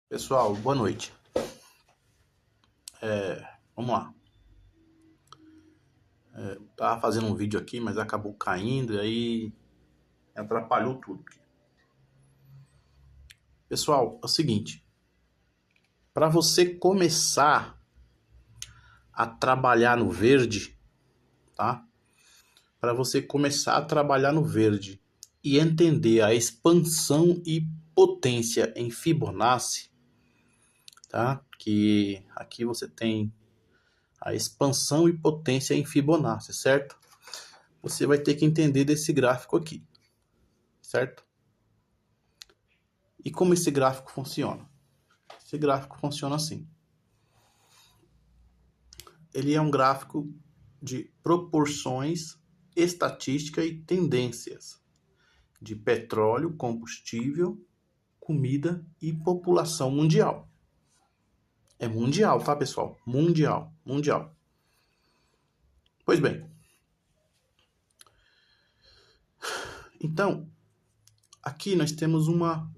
Pessoal, boa noite. Vamos lá. Tava fazendo um vídeo aqui, mas acabou caindo e aí atrapalhou tudo. Pessoal, é o seguinte. Para você começar a trabalhar no verde, tá? Para você começar a trabalhar no verde e entender a expansão e potência em Fibonacci, tá? Que aqui você tem a expansão e potência em Fibonacci, certo? Você vai ter que entender desse gráfico aqui, certo? E como esse gráfico funciona? Esse gráfico funciona assim. Ele é um gráfico de proporções, estatística e tendências de petróleo, combustível, comida e população mundial. É mundial, tá, pessoal? Mundial, mundial. Pois bem. Então, aqui nós temos uma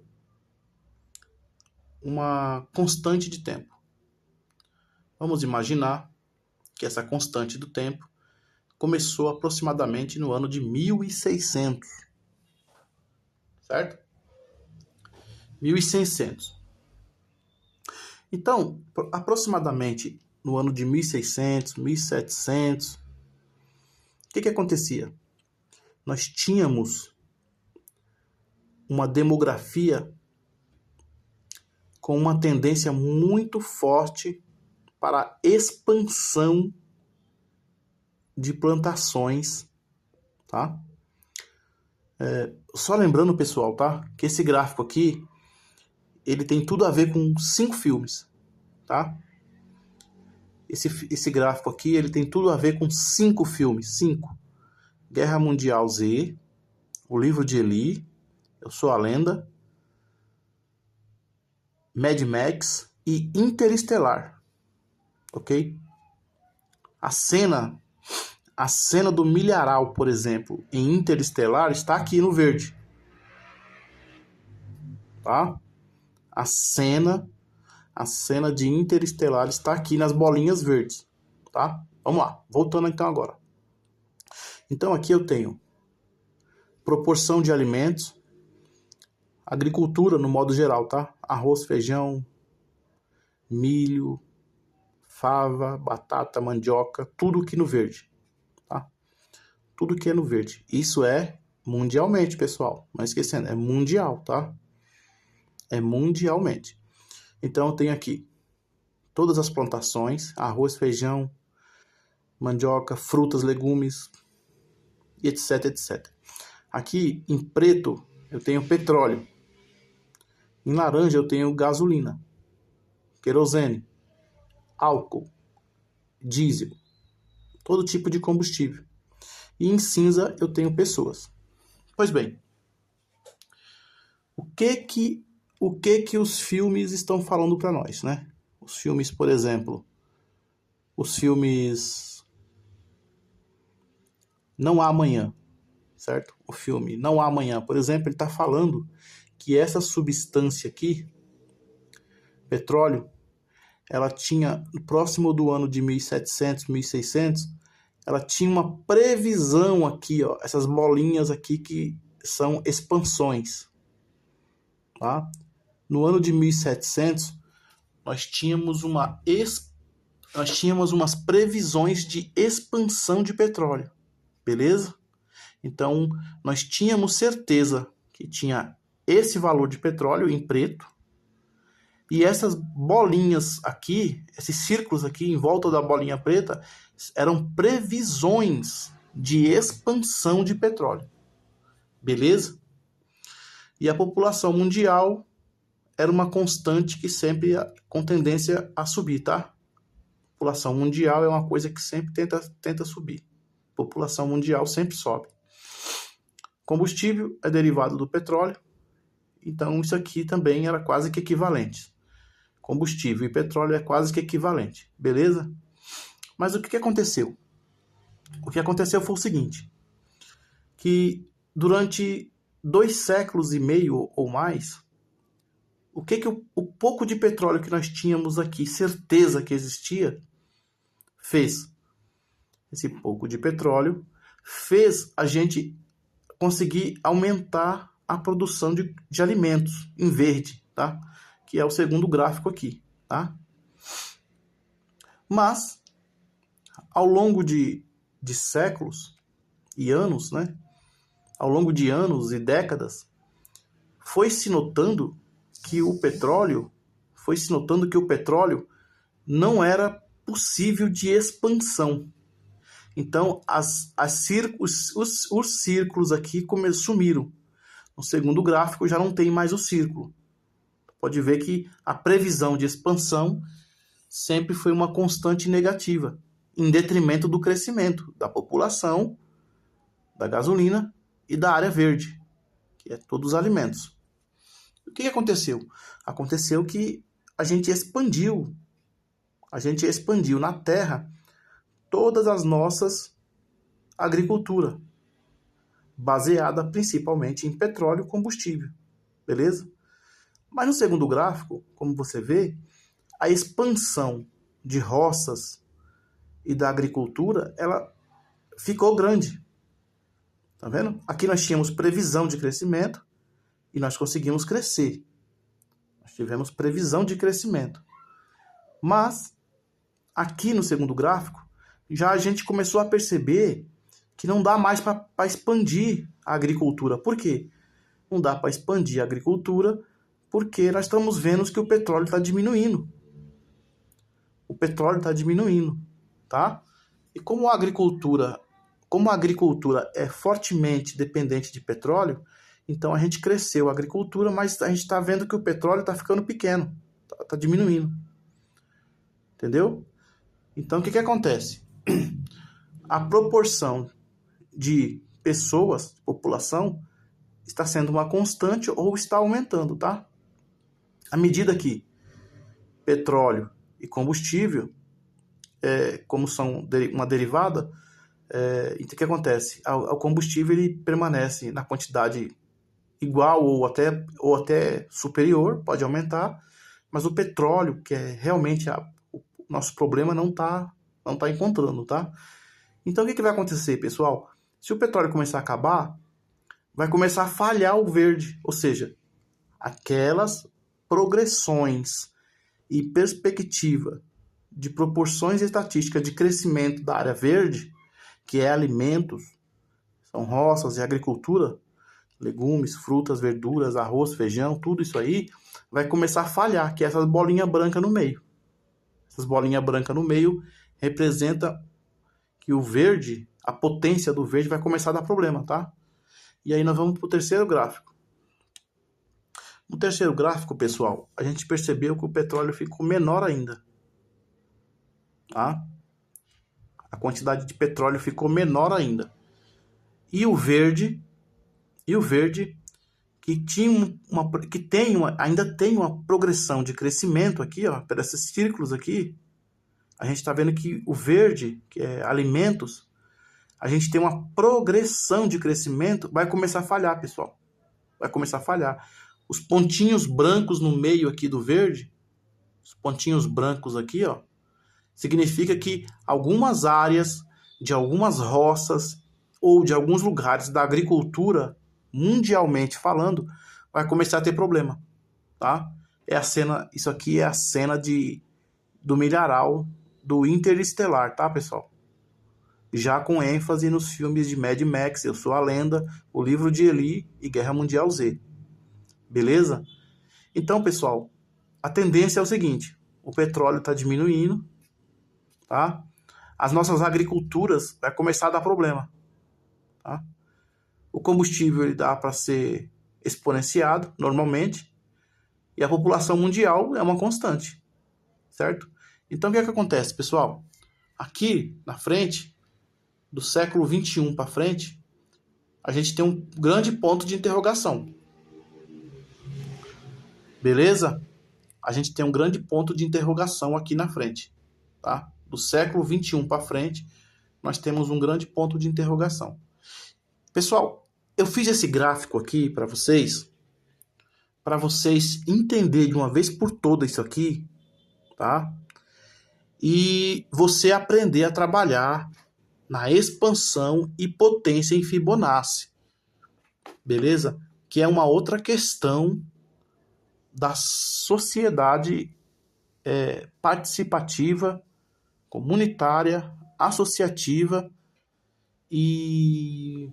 constante de tempo. Vamos imaginar que essa constante do tempo começou aproximadamente no ano de 1600, certo? 1600. Então, aproximadamente no ano de 1600, 1700, o que acontecia? Nós tínhamos uma demografia com uma tendência muito forte para a expansão de plantações, tá? Só lembrando, pessoal, tá? Que esse gráfico aqui, ele tem tudo a ver com 5 filmes, tá? Esse gráfico aqui, ele tem tudo a ver com 5 filmes, 5. Guerra Mundial Z, O Livro de Eli, Eu Sou a Lenda, Mad Max e Interestelar, ok? A cena do milharal, por exemplo, em Interestelar está aqui no verde, tá? A cena de Interestelar está aqui nas bolinhas verdes, tá? Vamos lá, voltando então agora. Então aqui eu tenho proporção de alimentos, agricultura no modo geral, tá? Arroz, feijão, milho, fava, batata, mandioca, tudo aqui no verde, tá? Tudo que é no verde. Isso é mundialmente, pessoal. Não esquecendo, é mundial, tá? É mundialmente. Então eu tenho aqui todas as plantações, arroz, feijão, mandioca, frutas, legumes, etc, etc. Aqui em preto eu tenho petróleo. Em laranja eu tenho gasolina, querosene, álcool, diesel, todo tipo de combustível. E em cinza eu tenho pessoas. Pois bem, o que os filmes estão falando para nós, né? Os filmes, por exemplo, os filmes Não Há Amanhã, certo? O filme Não Há Amanhã, por exemplo, ele está falando que essa substância aqui, petróleo, ela tinha, próximo do ano de 1700, 1600, ela tinha uma previsão aqui, ó, essas bolinhas aqui que são expansões, tá? No ano de 1700, nós tínhamos umas previsões de expansão de petróleo, beleza? Então, nós tínhamos certeza que tinha esse valor de petróleo em preto, e essas bolinhas aqui, esses círculos aqui em volta da bolinha preta, eram previsões de expansão de petróleo, beleza? E a população mundial era uma constante que sempre com tendência a subir, tá? População mundial é uma coisa que sempre tenta subir. População mundial sempre sobe. Combustível é derivado do petróleo, então isso aqui também era quase que equivalente. Combustível e petróleo é quase que equivalente, beleza? Mas o que aconteceu? O que aconteceu foi o seguinte, que durante 2 séculos e meio ou mais, o pouco de petróleo que nós tínhamos aqui, certeza que existia, fez? Esse pouco de petróleo fez a gente conseguir aumentar a produção de alimentos em verde, tá? Que é o segundo gráfico aqui, tá? Mas, ao longo de séculos e anos, né? Ao longo de anos e décadas, foi se notando que o petróleo não era possível de expansão. Então, os círculos aqui sumiram. No segundo gráfico já não tem mais o círculo. Pode ver que a previsão de expansão sempre foi uma constante negativa, em detrimento do crescimento da população, da gasolina e da área verde, que é todos os alimentos. O que aconteceu? Aconteceu que a gente expandiu na terra todas as nossas agricultura, baseada principalmente em petróleo e combustível, beleza? Mas no segundo gráfico, como você vê, a expansão de roças e da agricultura, ela ficou grande. Tá vendo? Aqui nós tínhamos previsão de crescimento e nós conseguimos crescer. Nós tivemos previsão de crescimento. Mas, aqui no segundo gráfico, já a gente começou a perceber que não dá mais para expandir a agricultura. Por quê? Não dá para expandir a agricultura porque nós estamos vendo que o petróleo está diminuindo. O petróleo está diminuindo, tá? E como a agricultura é fortemente dependente de petróleo, então a gente cresceu a agricultura, mas a gente está vendo que o petróleo está ficando pequeno, está diminuindo. Entendeu? Então o que acontece? A proporção de pessoas, população, está sendo uma constante ou está aumentando, tá? À medida que petróleo e combustível, como são uma derivada, então o que acontece? O combustível ele permanece na quantidade igual ou até superior, pode aumentar, mas o petróleo, que é realmente o nosso problema, não tá encontrando, tá? Então o que vai acontecer, pessoal? Se o petróleo começar a acabar, vai começar a falhar o verde, ou seja, aquelas progressões e perspectiva de proporções estatísticas de crescimento da área verde, que é alimentos, são roças e agricultura, legumes, frutas, verduras, arroz, feijão, tudo isso aí, vai começar a falhar, que é essas bolinhas brancas no meio. Essas bolinhas brancas no meio representam que o verde, a potência do verde vai começar a dar problema, tá? E aí nós vamos para o terceiro gráfico. No terceiro gráfico, pessoal, a gente percebeu que o petróleo ficou menor ainda. Tá? A quantidade de petróleo ficou menor ainda. E o verde ainda tem uma progressão de crescimento aqui, ó, por esses círculos aqui. A gente está vendo que o verde, que é alimentos, a gente tem uma progressão de crescimento, vai começar a falhar, pessoal. Vai começar a falhar. Os pontinhos brancos no meio aqui do verde, os pontinhos brancos aqui, ó, significa que algumas áreas de algumas roças ou de alguns lugares da agricultura, mundialmente falando, vai começar a ter problema, tá? Isso aqui é a cena do milharal do Interestelar, tá, pessoal? Já com ênfase nos filmes de Mad Max, Eu Sou a Lenda, O Livro de Eli e Guerra Mundial Z. Beleza? Então, pessoal, a tendência é o seguinte: o petróleo está diminuindo, tá? As nossas agriculturas vai começar a dar problema, tá? O combustível ele dá para ser exponenciado normalmente e a população mundial é uma constante, certo? Então o que acontece, pessoal? Aqui na frente, do século 21 para frente, a gente tem um grande ponto de interrogação. Beleza? A gente tem um grande ponto de interrogação aqui na frente, tá? Do século 21 para frente, nós temos um grande ponto de interrogação. Pessoal, eu fiz esse gráfico aqui para vocês para vocês entenderem de uma vez por todas isso aqui, tá? E você aprender a trabalhar na expansão e potência em Fibonacci, beleza? Que é uma outra questão da sociedade participativa, comunitária, associativa e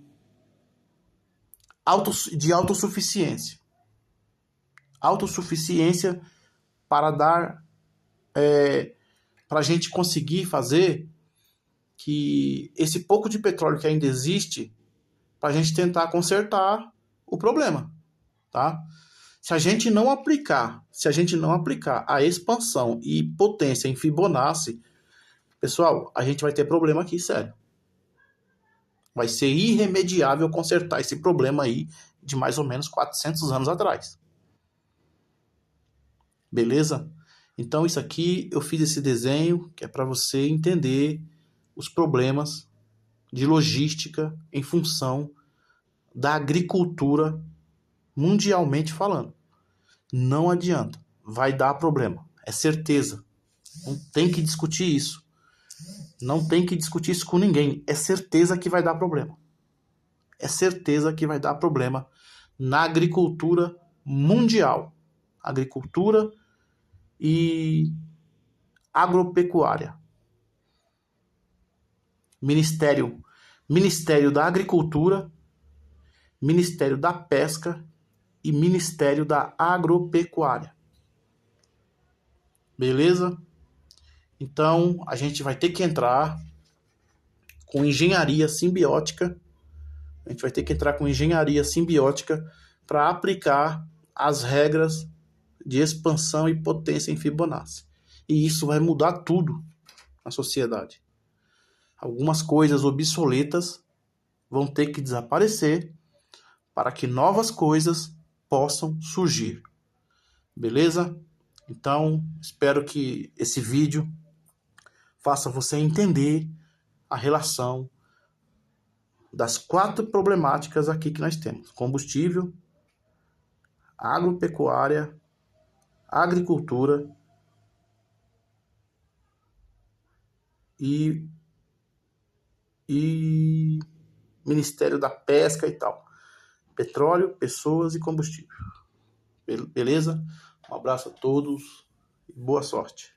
de autossuficiência. Autossuficiência para dar, para a gente conseguir fazer que esse pouco de petróleo que ainda existe, para a gente tentar consertar o problema, tá? Se a gente não aplicar a expansão e potência em Fibonacci, pessoal, a gente vai ter problema aqui, sério. Vai ser irremediável consertar esse problema aí de mais ou menos 400 anos atrás. Beleza? Então isso aqui, eu fiz esse desenho que é para você entender os problemas de logística em função da agricultura mundialmente falando. Não adianta, vai dar problema, é certeza. Não tem que discutir isso. Não tem que discutir isso com ninguém. É certeza que vai dar problema. É certeza que vai dar problema na agricultura mundial. Agricultura e agropecuária. Ministério da Agricultura, Ministério da Pesca e Ministério da Agropecuária. Beleza? Então, a gente vai ter que entrar com engenharia simbiótica. A gente vai ter que entrar com engenharia simbiótica para aplicar as regras de expansão e potência em Fibonacci. E isso vai mudar tudo na sociedade. Algumas coisas obsoletas vão ter que desaparecer para que novas coisas possam surgir. Beleza? Então, espero que esse vídeo faça você entender a relação das 4 problemáticas aqui que nós temos: combustível, agropecuária, agricultura e Ministério da Pesca e tal. Petróleo, pessoas e combustível. Beleza? Um abraço a todos e boa sorte.